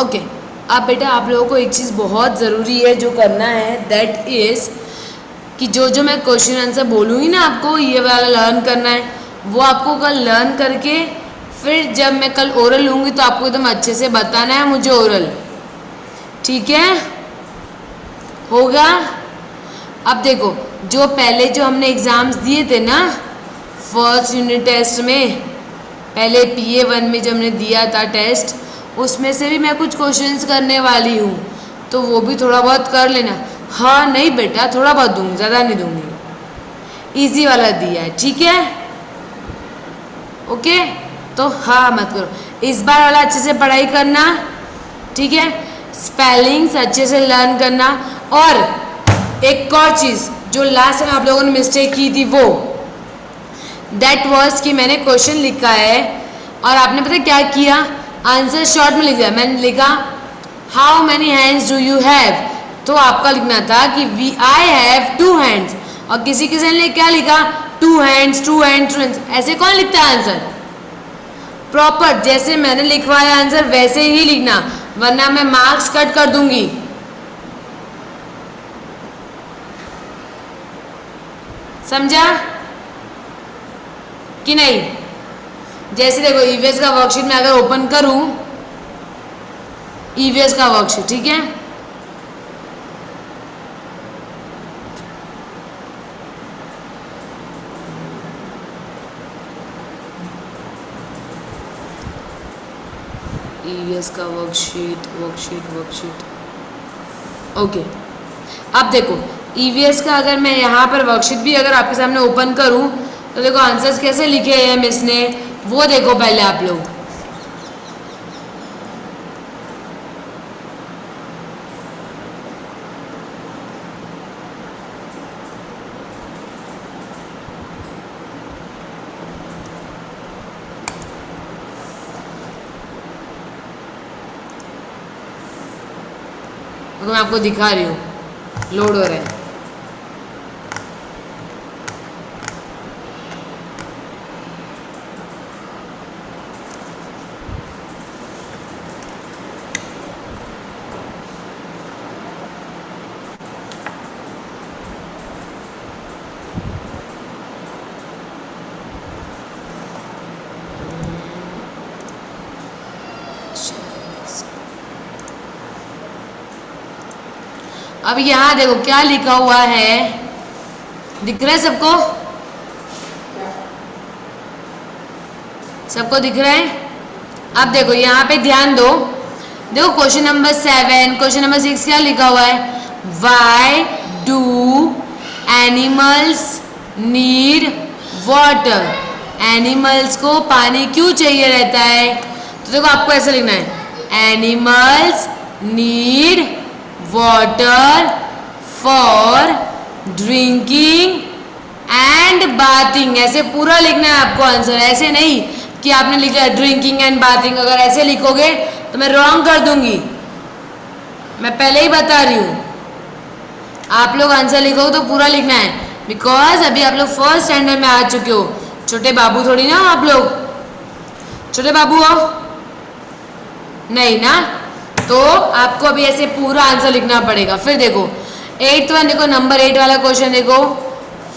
Okay, अब बेटा आप लोगों को एक चीज़ बहुत ज़रूरी है जो करना है, दैट इज़ कि जो मैं क्वेश्चन आंसर बोलूँगी ना आपको ये वाला लर्न करना है, वो आपको कल लर्न करके फिर जब मैं कल ओरल लूँगी तो आपको एकदम अच्छे से बताना है मुझे ओरल, ठीक है? होगा? अब देखो जो पहले जो हमने एग्ज़ाम्स दिए थे ना फर्स्ट यूनिट टेस्ट में, पहले PA1 में जब हमने दिया था टेस्ट, उसमें से भी मैं कुछ क्वेश्चंस करने वाली हूँ, तो वो भी थोड़ा बहुत कर लेना। हाँ नहीं बेटा थोड़ा बहुत दूँगी, ज़्यादा नहीं दूँगी, इजी वाला दिया है, ठीक है? ओके, तो हाँ मत करो, इस बार वाला अच्छे से पढ़ाई करना, ठीक है? स्पेलिंग्स अच्छे से लर्न करना। और एक और चीज़ जो लास्ट टाइम आप लोगों ने मिस्टेक की थी वो दैट वाज कि मैंने क्वेश्चन लिखा है और आपने पता क्या किया, आंसर शॉर्ट में लिख दिया। मैंने लिखा how many hands do you have, तो आपका लिखना था कि आई हैव 2 हैंड्स, और किसी ने क्या लिखा 2 हैंड्स 2 हैंड्स 2 हैंड्स। ऐसे कौन लिखता है आंसर? प्रॉपर जैसे मैंने लिखवाया आंसर वैसे ही लिखना, वरना मैं मार्क्स कट कर दूंगी। समझा कि नहीं? जैसे देखो ईवीएस का वर्कशीट में अगर ओपन करूं, ईवीएस का वर्कशीट, ठीक है? ईवीएस का वर्कशीट वर्कशीट वर्कशीट ओके। अब देखो ईवीएस का अगर मैं यहाँ पर वर्कशीट भी अगर आपके सामने ओपन करूँ तो देखो आंसर्स कैसे लिखे हैं मिस ने, वो देखो पहले आप लोग। मैं आपको दिखा रही हूँ, लोड हो रहा है। अब यहाँ देखो क्या लिखा हुआ है, दिख रहा है सबको? सबको दिख रहा है? अब देखो यहाँ पे ध्यान दो, देखो क्वेश्चन नंबर 7, क्वेश्चन नंबर 6 क्या लिखा हुआ है? Why do animals need water, animals को पानी क्यों चाहिए रहता है? तो देखो आपको ऐसा लिखना है, animals need water for drinking and bathing, ऐसे पूरा लिखना है आपको आंसर, ऐसे नहीं कि आपने लिखा ड्रिंकिंग एंड बाथिंग। अगर ऐसे लिखोगे तो मैं रॉन्ग कर दूंगी, मैं पहले ही बता रही हूँ। आप लोग आंसर लिखोगे तो पूरा लिखना है, बिकॉज अभी आप लोग फर्स्ट स्टैंडर्ड में आ चुके हो, छोटे बाबू थोड़ी ना हो आप लोग, छोटे बाबू हो नहीं ना, तो आपको अभी ऐसे पूरा आंसर लिखना पड़ेगा। फिर देखो 8th वन, देखो नंबर 8 वाला क्वेश्चन देखो,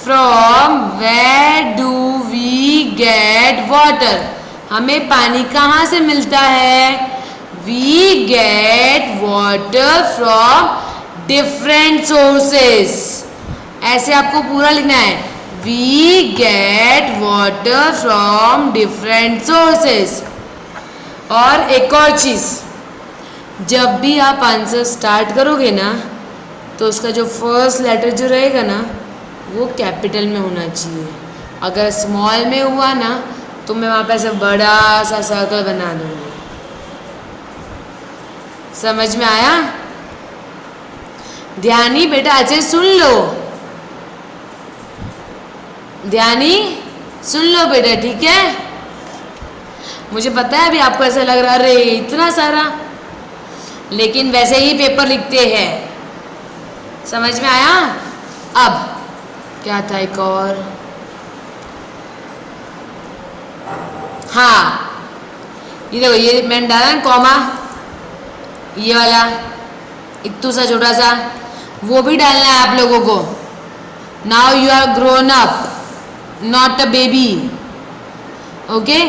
from where do we get water, हमें पानी कहाँ से मिलता है? We get water from different sources, ऐसे आपको पूरा लिखना है, we get water from different sources. और एक और चीज़, जब भी आप आंसर स्टार्ट करोगे ना तो उसका जो फर्स्ट लेटर जो रहेगा ना वो कैपिटल में होना चाहिए, अगर स्मॉल में हुआ ना तो मैं वहाँ पे ऐसा बड़ा सा सर्कल बना दूँगी। समझ में आया? ध्यानी बेटा अच्छे सुन लो, ध्यानी सुन लो बेटा, ठीक है? मुझे पता है अभी आपको ऐसा लग रहा है अरे इतना सारा, लेकिन वैसे ही पेपर लिखते हैं। समझ में आया? अब क्या था एक और, हाँ ये देखो ये मैंने डाला ना कॉमा, ये वाला इत्तू सा छोटा सा, वो भी डालना है आप लोगों को। Now you are grown up, not a baby. Okay,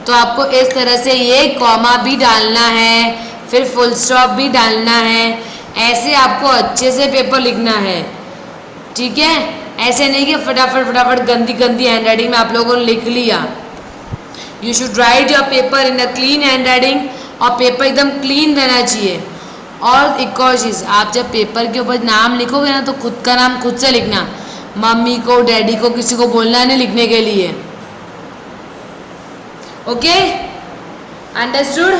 तो आपको इस तरह से ये कॉमा भी डालना है, फिर फुल स्टॉप भी डालना है। ऐसे आपको अच्छे से पेपर लिखना है, ठीक है। ऐसे नहीं कि फटाफट फटाफट गंदी गंदी हैंड राइटिंग में आप लोगों ने लिख लिया। You should write your paper in a clean hand writing, और पेपर एकदम क्लीन रहना चाहिए। और एक और चीज़, आप जब पेपर के ऊपर नाम लिखोगे ना तो खुद का नाम खुद से लिखना, मम्मी को डैडी को किसी को बोलना नहीं लिखने के लिए। ओके, अंडरस्टूड,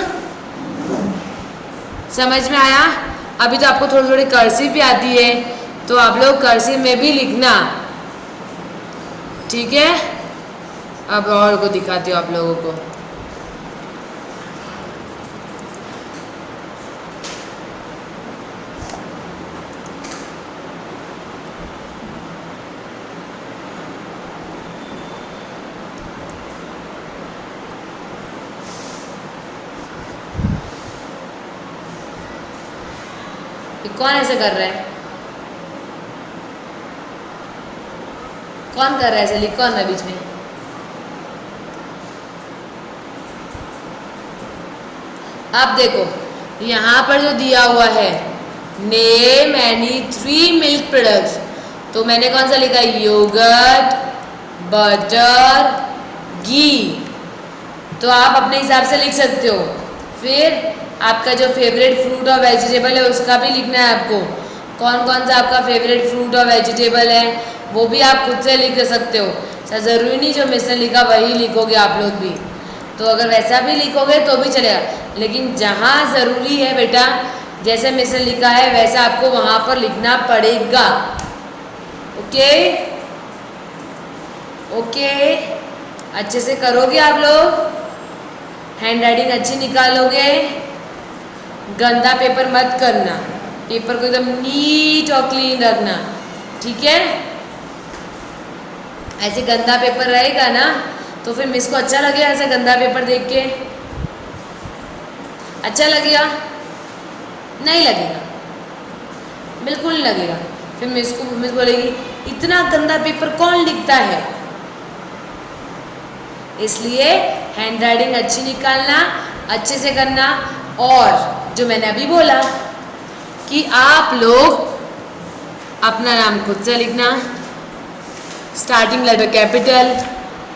समझ में आया। अभी तो आपको थोड़ी थोड़ी कर्सिव भी आती है, तो आप लोग कर्सिव में भी लिखना, ठीक है। अब और को दिखाती हूँ आप लोगों को। कौन ऐसे कर रहा है, कौन कर रहा है ऐसे, लिख कौन रहा है बीच में। अब देखो यहाँ पर जो दिया हुआ है, नेम एनी 3 मिल्क प्रोडक्ट्स, तो मैंने कौन सा लिखा है, योगर्ट, बटर, घी। तो आप अपने हिसाब से लिख सकते हो। फिर आपका जो फेवरेट फ्रूट और वेजिटेबल है उसका भी लिखना है आपको, कौन कौन सा आपका फेवरेट फ्रूट और वेजिटेबल है वो भी आप खुद से लिख सकते हो। सर ज़रूरी नहीं जो मिस ने लिखा वही लिखोगे आप लोग भी, तो अगर वैसा भी लिखोगे तो भी चलेगा, लेकिन जहाँ ज़रूरी है बेटा, जैसे मिस ने लिखा है वैसा आपको वहाँ पर लिखना पड़ेगा। ओके ओके, अच्छे से करोगे आप लोग, हैंड राइटिंग अच्छी निकालोगे, गंदा पेपर मत करना, पेपर को एकदम नीट और क्लीन रखना, ठीक है। ऐसे गंदा पेपर रहेगा ना तो फिर मिस को अच्छा लगेगा, ऐसे गंदा पेपर देख के अच्छा लगेगा, नहीं लगेगा, बिल्कुल नहीं लगेगा। फिर मिस बोलेगी इतना गंदा पेपर कौन लिखता है। इसलिए हैंड राइटिंग अच्छी निकालना, अच्छे से करना। और जो मैंने अभी बोला कि आप लोग अपना नाम खुद से लिखना, स्टार्टिंग लेटर कैपिटल,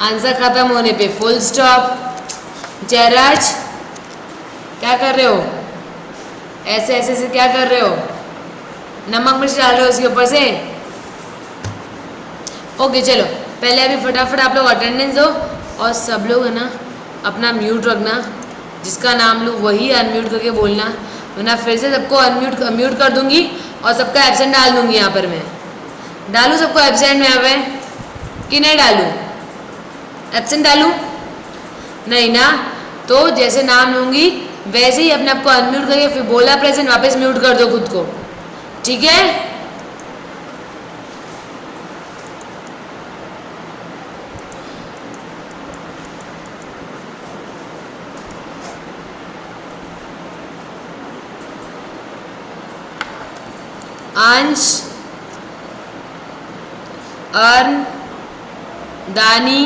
आंसर खत्म होने पे फुल स्टॉप। जयराज क्या कर रहे हो, ऐसे ऐसे से क्या कर रहे हो, नमक मिर्च डाल रहे हो उसके ऊपर से। ओके चलो, पहले अभी फटाफट आप लोग अटेंडेंस दो, और सब लोग है ना अपना म्यूट रखना, जिसका नाम लूँ वही अनम्यूट करके बोलना, वरना फिर से सबको म्यूट कर दूंगी और सबका एब्सेंट डाल दूंगी। यहाँ पर मैं डालूँ सबको एब्सेंट में यहाँ पे कि नहीं डालूँ, एब्सेंट डालूँ, नहीं ना, तो जैसे नाम लूँगी वैसे ही अपने आप को अनम्यूट करके फिर बोला प्रेजेंट, वापस म्यूट कर दो खुद को, ठीक है। अंश, अर्न, दानी,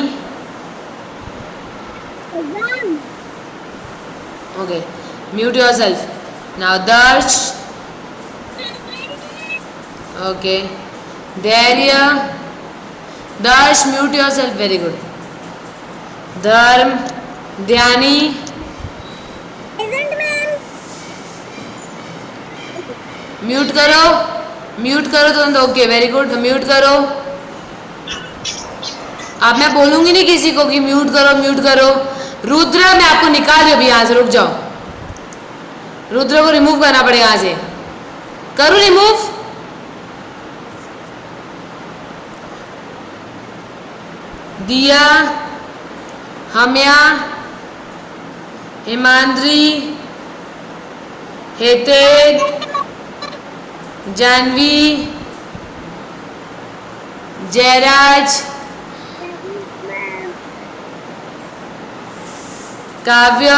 ओके, म्यूट योरसेल्फ नाउ। दर्श, ओके, धैर्य, दर्श म्यूट योरसेल्फ, वेरी गुड। धर्म, ध्यानी, म्यूट करो, म्यूट करो तुरंत, ओके वेरी गुड, म्यूट करो। अब मैं बोलूंगी नहीं किसी को कि म्यूट करो म्यूट करो। रुद्र मैं आपको निकाल रही हूँ अभी यहाँ से, रुक जाओ, रुद्र को रिमूव करना पड़ेगा यहाँ से, करूँ रिमूव। दिया, हम्या, Himandri, हेतेज, Janvi, Jayraj, Kavya,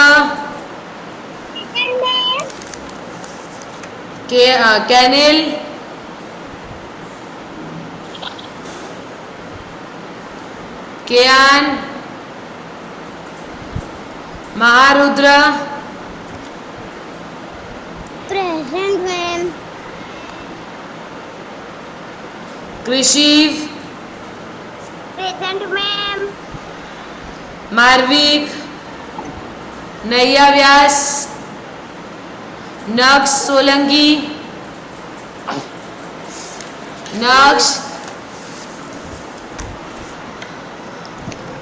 Kainil, Keyan, Maharudra, present ma'am. Krishiv, present ma'am. Marvik, Naiya Vyas, नक्श सोलंकी,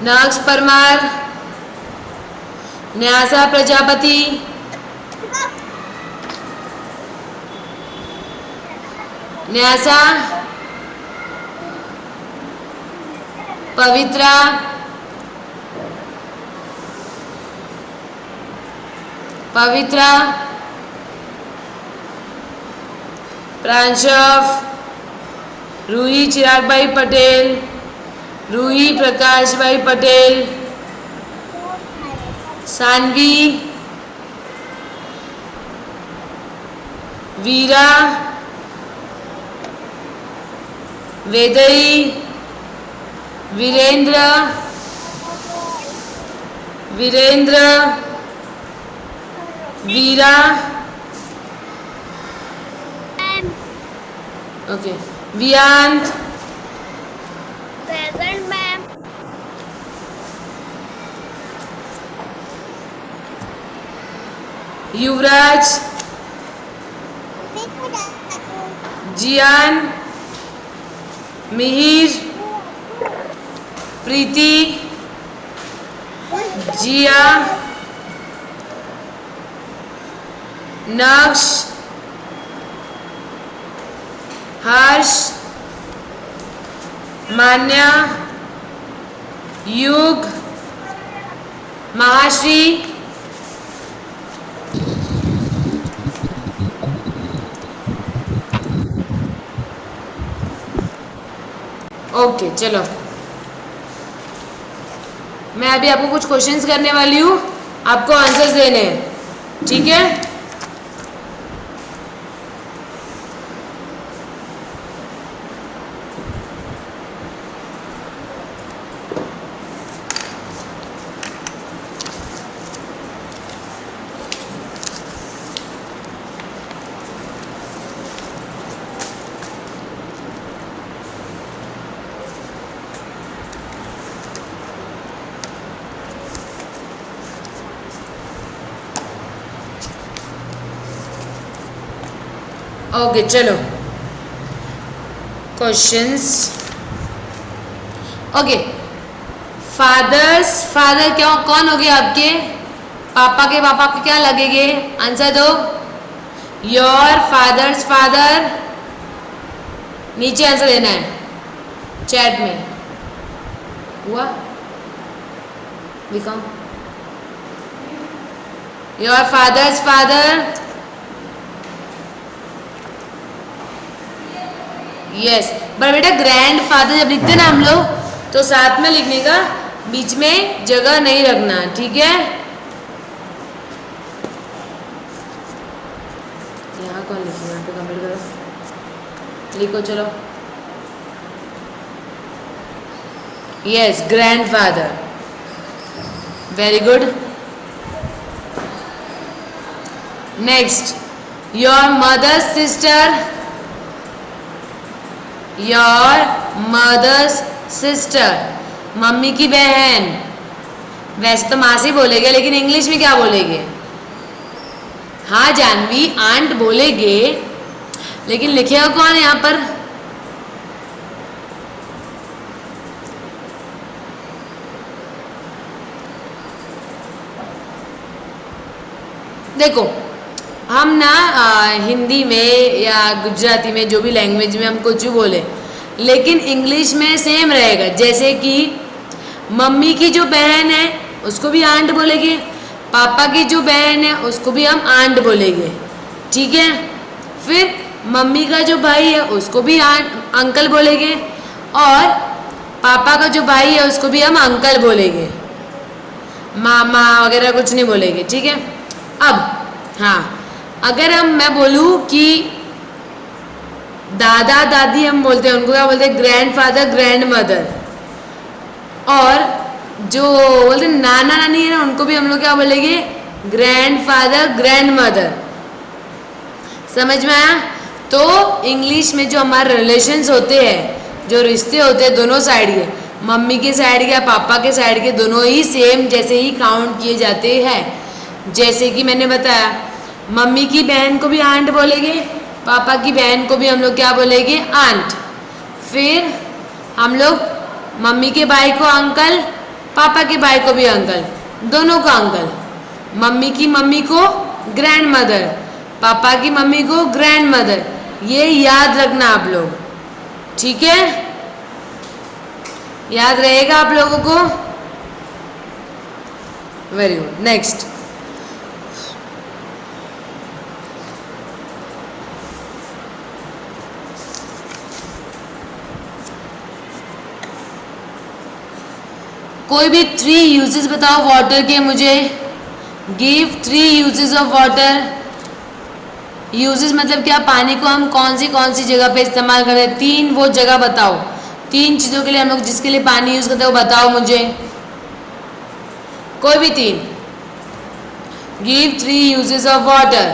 नक्श परमार, न्यासा प्रजापति, न्यासा, पवित्रा, प्रांशव, रूही चिराग भाई पटेल, रूही प्रकाश भाई पटेल, सानवी, वीरा, वेदई, वीरेंद्र, वीरा, ओके, वियांत, प्रेजेंट मैम। युवराज, जियान, मिहिर, प्रीति, जिया, नक्श, हर्ष, मान्या, युग, महाश्री, ओके चलो, मैं अभी आपको कुछ क्वेश्चंस करने वाली हूँ, आपको आंसर्स देने हैं, ठीक है? ओके चलो, क्वेश्चंस। ओके, फादर क्या कौन हो गए आपके? पापा के पापा को क्या लगेंगे? आंसर दो। योर फादर्स फादर, नीचे आंसर देना है चैट में। हुआ? दिखाओ। Your fathers father, yes. पर बेटा ग्रैंड फादर जब लिखते ना हम लोग, तो साथ में लिखने का, बीच में जगह नहीं रखना, ठीक है? यहाँ कौन लिखे? यहाँ पे कमेंट करो, लिखो चलो। Yes, grandfather, very good. Next, your mother's sister, your mother's sister, mummy की बहन। वैसे तो माँ से बोलेंगे, लेकिन इंग्लिश में क्या बोलेंगे? हाँ जानवी, आंट बोलेंगे, लेकिन लिखेगा कौन यहाँ पर? देखो, हम ना हिंदी में या गुजराती में, जो भी लैंग्वेज में हम कुछ भी बोले, लेकिन इंग्लिश में सेम रहेगा। जैसे कि मम्मी की जो बहन है उसको भी आंट बोलेंगे, पापा की जो बहन है उसको भी हम आंट बोलेंगे, ठीक है? फिर मम्मी का जो भाई है उसको भी अंकल बोलेंगे, और पापा का जो भाई है उसको भी हम अंकल बोलेंगे, मामा वगैरह कुछ नहीं बोलेंगे, ठीक है? अब हाँ, अगर मैं बोलूँ कि दादा दादी हम बोलते हैं, उनको क्या बोलते हैं? Grandfather grand mother. और जो बोलते हैं नाना नानी है ना, उनको भी हम लोग क्या बोलेंगे? Grandfather grand mother. समझ में आया? तो इंग्लिश में जो हमारे रिलेशंस होते हैं, जो रिश्ते होते हैं दोनों साइड के, मम्मी के साइड के या पापा के साइड के, दोनों ही सेम जैसे ही काउंट किए जाते हैं। जैसे कि मैंने बताया, मम्मी की बहन को भी आंट बोलेंगे, पापा की बहन को भी हम लोग क्या बोलेंगे? आंट। फिर हम लोग मम्मी के भाई को अंकल, पापा के भाई को भी अंकल, दोनों को अंकल। मम्मी की मम्मी को ग्रैंड मदर, पापा की मम्मी को ग्रैंड मदर। ये याद रखना आप लोग, ठीक है? याद रहेगा आप लोगों को? Very good. नेक्स्ट, कोई भी 3 यूजेस बताओ वाटर के मुझे। Give 3 uses of water. Uses मतलब क्या? पानी को हम कौन सी जगह पे इस्तेमाल करते हैं? 3 वो जगह बताओ, 3 चीज़ों के लिए हम लोग जिसके लिए पानी यूज़ करते हैं वो बताओ मुझे, कोई भी 3। Give 3 uses of water.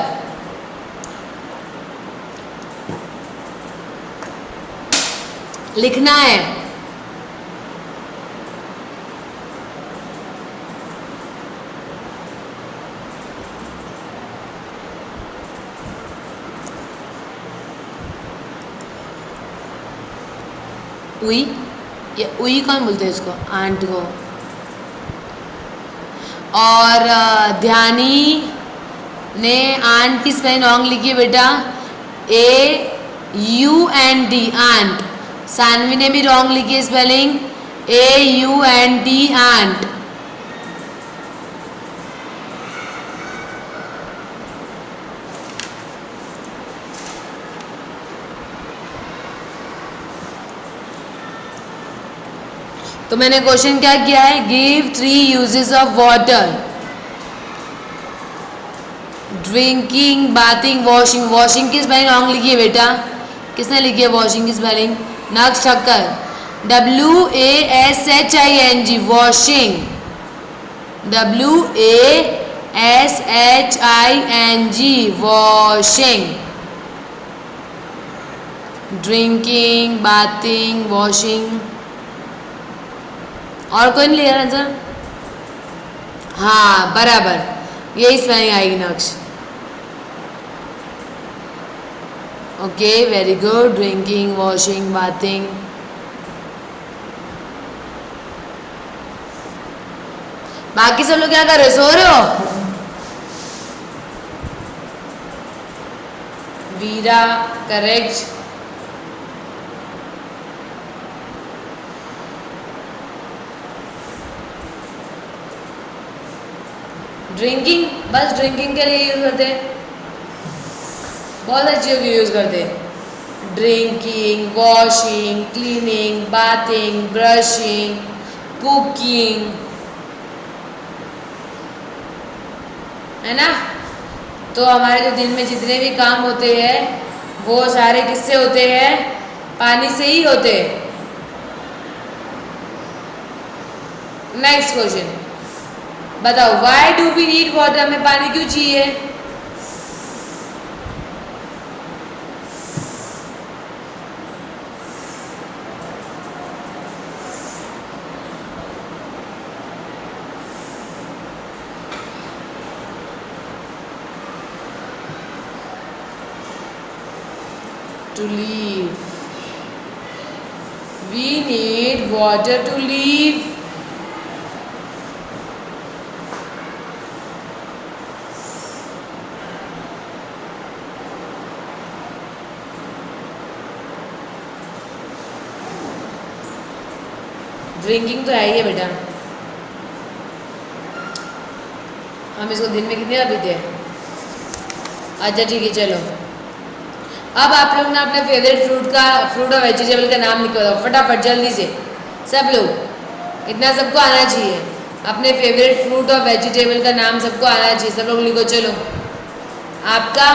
लिखना है। उई, ये उई कौन बोलते हैं इसको? आंट को। और ध्यानी ने आंट की स्पेलिंग रॉन्ग लिखी है बेटा, AUNT आंट। सानवी ने भी रॉन्ग लिखी है स्पेलिंग, AUNT आंट। तो मैंने क्वेश्चन क्या किया है? Give 3 uses of water. Drinking, bathing, washing. Washing की स्पेलिंग रॉन्ग लिखी है बेटा, किसने लिखी है वॉशिंग की स्पेलिंग? नक्श Thakkar, WASHING washing, WASHING washing. Drinking, bathing, washing. और कोई नहीं लिया आंसर? हाँ बराबर, यही स्पेलिंग आएगी नक्श। Okay very good. Drinking, washing, bathing. बाकी सब लोग क्या कर रहे हो? सो रहे हो? वीरा करेक्ट। ड्रिंकिंग, बस ड्रिंकिंग के लिए यूज करते हैं, बहुत अच्छी चीज़ों की यूज करते हैं। Drinking, washing, cleaning, bathing, brushing, cooking, है ना? तो हमारे जो दिन में जितने भी काम होते हैं वो सारे किससे होते हैं? पानी से ही होते हैं। नेक्स्ट क्वेश्चन बताओ, why do we need water? हमें पानी क्यों चाहिए? To live. We need water to live. Drinking तो है ही है बेटा, हम इसको दिन में कितनी बार पीते हैं? अच्छा ठीक है चलो, अब आप लोग ना अपने फेवरेट फ्रूट और वेजिटेबल का नाम लिखो फटाफट जल्दी से। सब लोग, इतना सबको आना चाहिए, अपने फेवरेट फ्रूट और वेजिटेबल का नाम सबको आना चाहिए। सब लोग लिखो चलो, आपका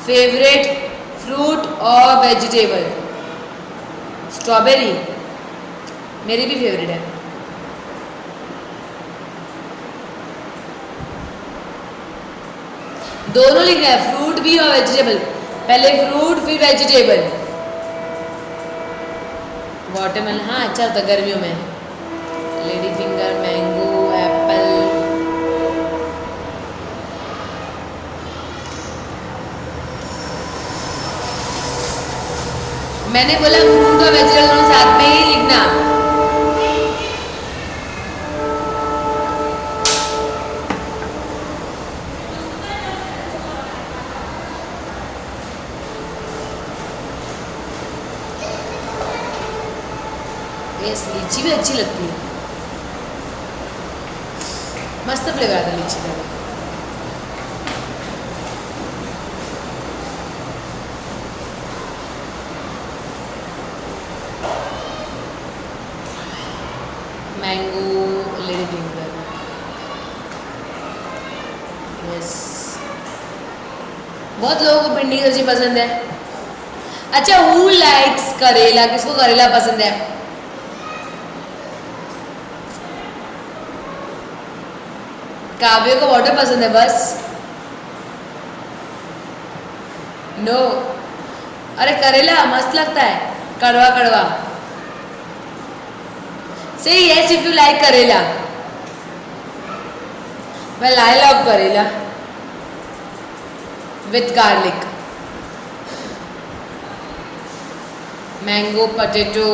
फेवरेट फ्रूट और वेजिटेबल? स्ट्रॉबेरी मेरी भी फेवरेट है। दोनों लिखना है, फ्रूट भी और वेजिटेबल। पहले फ्रूट फिर वेजिटेबल। वाटरमेलन हाँ अच्छा होता है गर्मियों में। Lady finger, mango, Apple. मैंने बोला फ्रूट और वेजिटेबल दोनों साथ में ही लिखना। यस, लीची भी अच्छी लगती है, मस्त फ्लेवर आता है लीची का। Mango, lady finger. यस, बहुत लोगों को भिंडी की सब्जी पसंद है। अच्छा, हु लाइक्स करेला? किसको करेला पसंद है? काव्य को वाटर पसंद है बस। नो, अरे करेला मस्त लगता है, कड़वा कड़वा। से यस इफ यू लाइक करेला। वेल आई लव करेला with garlic. Mango, potato,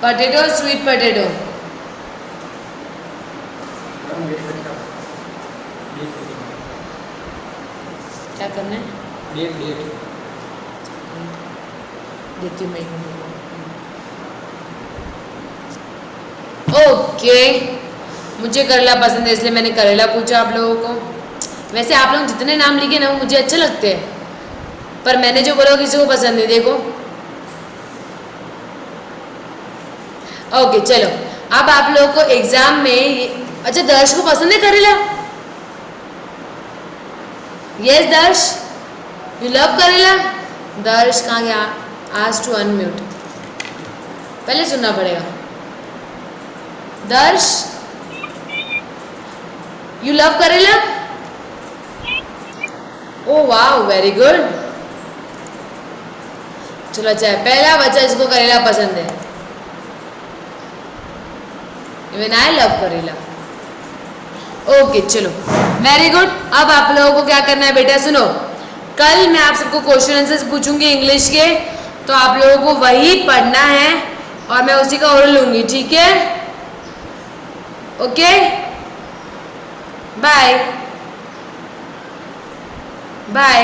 potato, sweet potato. क्या करना है? देती हूँ मैं। ओके, मुझे करेला पसंद है इसलिए मैंने करेला पूछा आप लोगों को। वैसे आप लोग जितने नाम लिखे ना वो मुझे अच्छे लगते हैं, पर मैंने जो बोला किसी को पसंद नहीं। देखो ओके चलो, अब आप लोगों को एग्जाम में अच्छा दर्श को पसंद है करेला? यस दर्श, यू लव करेला? दर्श कहाँ गया? आज टू अनम्यूट, पहले सुनना पड़ेगा। दर्श, यू लव करेला? ओ वाह, वेरी गुड। चलो अच्छा, पहला बच्चा जिसको करेला पसंद है। इवन आई लव करेला। ओके चलो, वेरी गुड। अब आप लोगों को क्या करना है बेटा, सुनो। कल मैं आप सबको क्वेश्चन आंसर्स पूछूंगी इंग्लिश के, तो आप लोगों को वही पढ़ना है और मैं उसी का ओरल लूंगी, ठीक है? Okay, bye bye.